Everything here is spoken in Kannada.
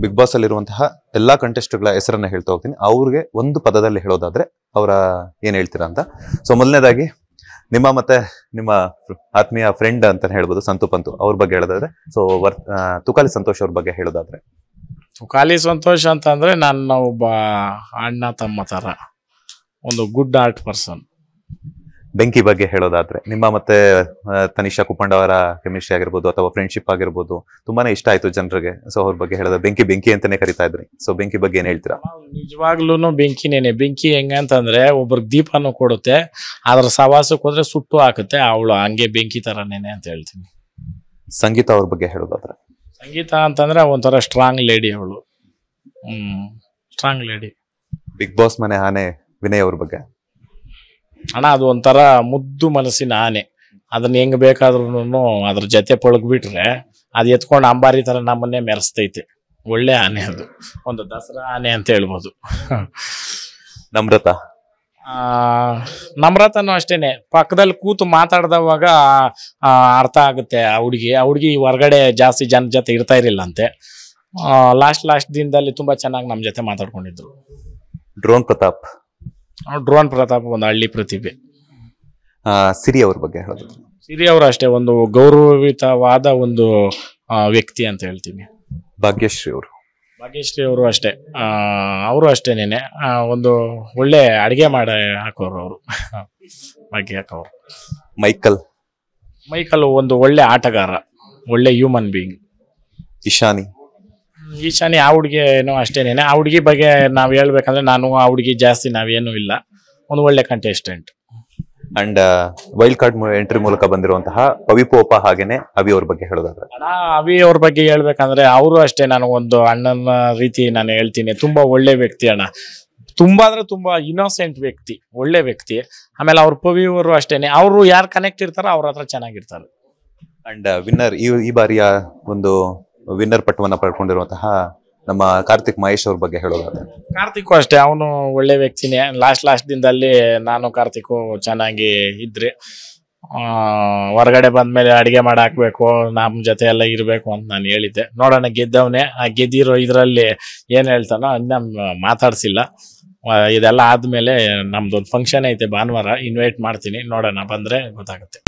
ಬಿಗ್ ಬಾಸ್ ಅಲ್ಲಿರುವಂತಹ ಎಲ್ಲಾ ಕಂಟೆಸ್ಟ್ಗಳ ಹೆಸರನ್ನ ಹೇಳ್ತಾ ಹೋಗ್ತೀನಿ. ಅವ್ರಿಗೆ ಒಂದು ಪದದಲ್ಲಿ ಹೇಳೋದಾದ್ರೆ ಅವರ ಏನ್ ಹೇಳ್ತೀರಾ ಅಂತ. ಸೊ ಮೊದಲನೇದಾಗಿ ನಿಮ್ಮ ಮತ್ತೆ ನಿಮ್ಮ ಆತ್ಮೀಯ ಫ್ರೆಂಡ್ ಅಂತ ಹೇಳ್ಬೋದು ಸಂತು ಪಂತು ಅವ್ರ ಬಗ್ಗೆ ಹೇಳೋದಾದ್ರೆ, ಸೊ ತುಕಾಲಿ ಸಂತೋಷ್ ಅವ್ರ ಬಗ್ಗೆ ಹೇಳೋದಾದ್ರೆ. ತುಕಾಲಿ ಸಂತೋಷ್ ಅಂತಂದ್ರೆ ನನ್ನ ಒಬ್ಬ ಅಣ್ಣ ತಮ್ಮ ತರ, ಒಂದು ಗುಡ್ ಆರ್ಟ್ ಪರ್ಸನ್. ಬೆಂಕಿ ಬಗ್ಗೆ ಹೇಳೋದಾದ್ರೆ, ನಿಮ್ಮ ಮತ್ತೆ ತನಿಷಾ ಕುಪ್ಪಂಡ ಅವರ ಕೆಮಿಸ್ಟ್ರಿ ಆಗಿರ್ಬೋದು ಅಥವಾ ಫ್ರೆಂಡ್ಶಿಪ್ ಆಗಿರ್ಬೋದು ತುಂಬಾನೇ ಇಷ್ಟ ಆಯ್ತು ಜನರಿಗೆ. ಸೊ ಅವ್ರ ಬಗ್ಗೆ ಹೇಳೋದು ಬೆಂಕಿ ಬೆಂಕಿ ಅಂತಾನೆ ಕರಿತಾ ಇದ್ರಿ. ಸೊ ಬೆಂಕಿ ಬಗ್ಗೆ ಏನ್ ಹೇಳ್ತೀರಾ? ನಿಜವಾಗ್ಲೂ ಬೆಂಕಿನೇನೆ. ಬೆಂಕಿ ಹೆಂಗಂತಂದ್ರೆ ಒಬ್ರಿಗೆ ದೀಪನೂ ಕೊಡುತ್ತೆ, ಅದ್ರ ಸವಾಸಕ್ಕೆ ಹೋದ್ರೆ ಸುಟ್ಟು ಹಾಕುತ್ತೆ. ಅವಳು ಹಂಗೆ ಬೆಂಕಿ ತರನೇನೆ ಅಂತ ಹೇಳ್ತೀನಿ. ಸಂಗೀತ ಅವ್ರ ಬಗ್ಗೆ ಹೇಳೋದಾದ್ರೆ? ಸಂಗೀತ ಅಂತಂದ್ರೆ ಒಂಥರ ಸ್ಟ್ರಾಂಗ್ ಲೇಡಿ ಅವಳು. Strong lady. ಬಿಗ್ ಬಾಸ್ ಮನೆ ಆನೆ ವಿನಯ್ ಅವ್ರ ಬಗ್ಗೆ? ಅಣ್ಣ ಅದು ಒಂಥರ ಮುದ್ದು ಮನಸ್ಸಿನ ಆನೆ. ಅದನ್ನ ಹೆಂಗ್ ಬೇಕಾದ್ರೂ ಅದ್ರ ಜೊತೆ ಪಳಗ್ಬಿಟ್ರೆ ಅದು ಎತ್ಕೊಂಡು ಅಂಬಾರಿ ತರ ನಮ್ಮನ್ನೇ ಮೆರೆಸ್ತೈತೆ. ಒಳ್ಳೆ ಆನೆ ಅದು, ಒಂದು ದಸರಾ ಆನೆ ಅಂತ ಹೇಳ್ಬೋದು. ನಮ್ರತಾ? ನಮ್ರತನೂ ಅಷ್ಟೇನೆ. ಪಕ್ಕದಲ್ಲಿ ಕೂತು ಮಾತಾಡ್ದವಾಗ ಅರ್ಥ ಆಗುತ್ತೆ. ಆ ಹುಡುಗಿ ಹೊರಗಡೆ ಜಾಸ್ತಿ ಜನ ಜೊತೆ ಇರ್ತಾ ಇರಲಿಲ್ಲ ಅಂತೆ. ಲಾಸ್ಟ್ ದಿನದಲ್ಲಿ ತುಂಬಾ ಚೆನ್ನಾಗಿ ನಮ್ಮ ಜೊತೆ ಮಾತಾಡ್ಕೊಂಡಿದ್ರು. ಡ್ರೋನ್ ಪ್ರತಾಪ್? ಡ್ರೋನ್ ಪ್ರತಾಪ್ ಒಂದು ಹಳ್ಳಿ ಪ್ರತಿಭೆ. ಸಿರಿ ಅವ್ರ ಬಗ್ಗೆ ಹೇಳೋದು? ಸಿರಿ ಅವರು ಅಷ್ಟೇ ಒಂದು ಗೌರವಿತವಾದ ಒಂದು ವ್ಯಕ್ತಿ ಅಂತ ಹೇಳ್ತೀನಿ. ಭಾಗ್ಯಶ್ರೀ ಅವರು? ಭಾಗ್ಯಶ್ರೀ ಅವರು ಅಷ್ಟೇ. ಅವರು ಅಷ್ಟೇನೇನೆ ಒಂದು ಒಳ್ಳೆ ಅಡಿಗೆ ಮಾಡಿ ಹಾಕೋರು ಅವರು. ಭಾಗ್ಯ ಅವರು. ಮೈಕಲ್ ಒಂದು ಒಳ್ಳೆ ಆಟಗಾರ, ಒಳ್ಳೆ ಹ್ಯೂಮನ್ ಬೀಯಿಂಗ್. ಈಶಾನಿ ಆ ಹುಡುಗಿನೂ ಅಷ್ಟೇನೇನೆ. ಆ ಹುಡುಗಿ ಬಗ್ಗೆ ನಾವ್ ಹೇಳ್ಬೇಕಂದ್ರೆ ನಾನು ಆ ಹುಡುಗಿ ಜಾಸ್ತಿ ನಾವೇನು ಇಲ್ಲ, ಒಂದು ಒಳ್ಳೆ contestant. And wild card entry ಮೂಲಕ ಬಂದಿರುವಂತಹ ಪವಿಪೋಪ ಹಾಗೇನೆ ಅವಿ ಅವ್ರ ಬಗ್ಗೆ ಹೇಳೋದಾದ್ರೆ? ಅವಿ ಅವ್ರ ಬಗ್ಗೆ ಹೇಳ್ಬೇಕಂದ್ರೆ ಅವರು ಅಷ್ಟೇ ನನಗೊಂದು ಅಣ್ಣನ ರೀತಿ ನಾನು ಹೇಳ್ತೀನಿ. ತುಂಬಾ ಒಳ್ಳೆ ವ್ಯಕ್ತಿ ಅಣ್ಣ. ತುಂಬಾ ಅಂದ್ರೆ ತುಂಬಾ ಇನ್ನೋಸೆಂಟ್ ವ್ಯಕ್ತಿ, ಒಳ್ಳೆ ವ್ಯಕ್ತಿ. ಆಮೇಲೆ ಅವ್ರ ಪವಿ ಅವರು ಅಷ್ಟೇನೆ. ಅವರು ಯಾರು ಕನೆಕ್ಟ್ ಇರ್ತಾರೋ ಅವ್ರ ಹತ್ರ ಚೆನ್ನಾಗಿರ್ತಾರೆ. ಅಂಡ್ ವಿನ್ನರ್ ಈ ಬಾರಿಯ ಒಂದು ವಿನ್ನರ್ ಪಟ್ಟವನ್ನ ಪಡ್ಕೊಂಡಿರುವಂತಹ ನಮ್ಮ ಕಾರ್ತಿಕ್ ಮಹೇಶ್ ಅವ್ರ ಬಗ್ಗೆ ಹೇಳೋದಾದ್ರೆ? ಕಾರ್ತಿಕ್ ಅಷ್ಟೇ, ಅವನು ಒಳ್ಳೆ ವ್ಯಕ್ತಿನೇ. ಲಾಸ್ಟ್ ದಿನದಲ್ಲಿ ನಾನು ಕಾರ್ತಿಕ್ ಚೆನ್ನಾಗಿ ಇದ್ರಿ. ಹೊರಗಡೆ ಬಂದ್ಮೇಲೆ ಅಡಿಗೆ ಮಾಡಿ ಹಾಕ್ಬೇಕು, ನಮ್ಮ ಜೊತೆ ಎಲ್ಲ ಇರಬೇಕು ಅಂತ ನಾನು ಹೇಳಿದ್ದೆ. ನೋಡೋಣ, ಗೆದ್ದವನೇ. ಆ ಗೆದ್ದಿರೋ ಇದರಲ್ಲಿ ಏನ್ ಹೇಳ್ತಾನೋ ಇನ್ನ ಮಾತಾಡ್ಸಿಲ್ಲ. ಇದೆಲ್ಲ ಆದ್ಮೇಲೆ ನಮ್ದೊಂದು ಫಂಕ್ಷನ್ ಐತೆ ಭಾನುವಾರ, ಇನ್ವೈಟ್ ಮಾಡ್ತೀನಿ. ನೋಡೋಣ, ಬಂದ್ರೆ ಗೊತ್ತಾಗುತ್ತೆ.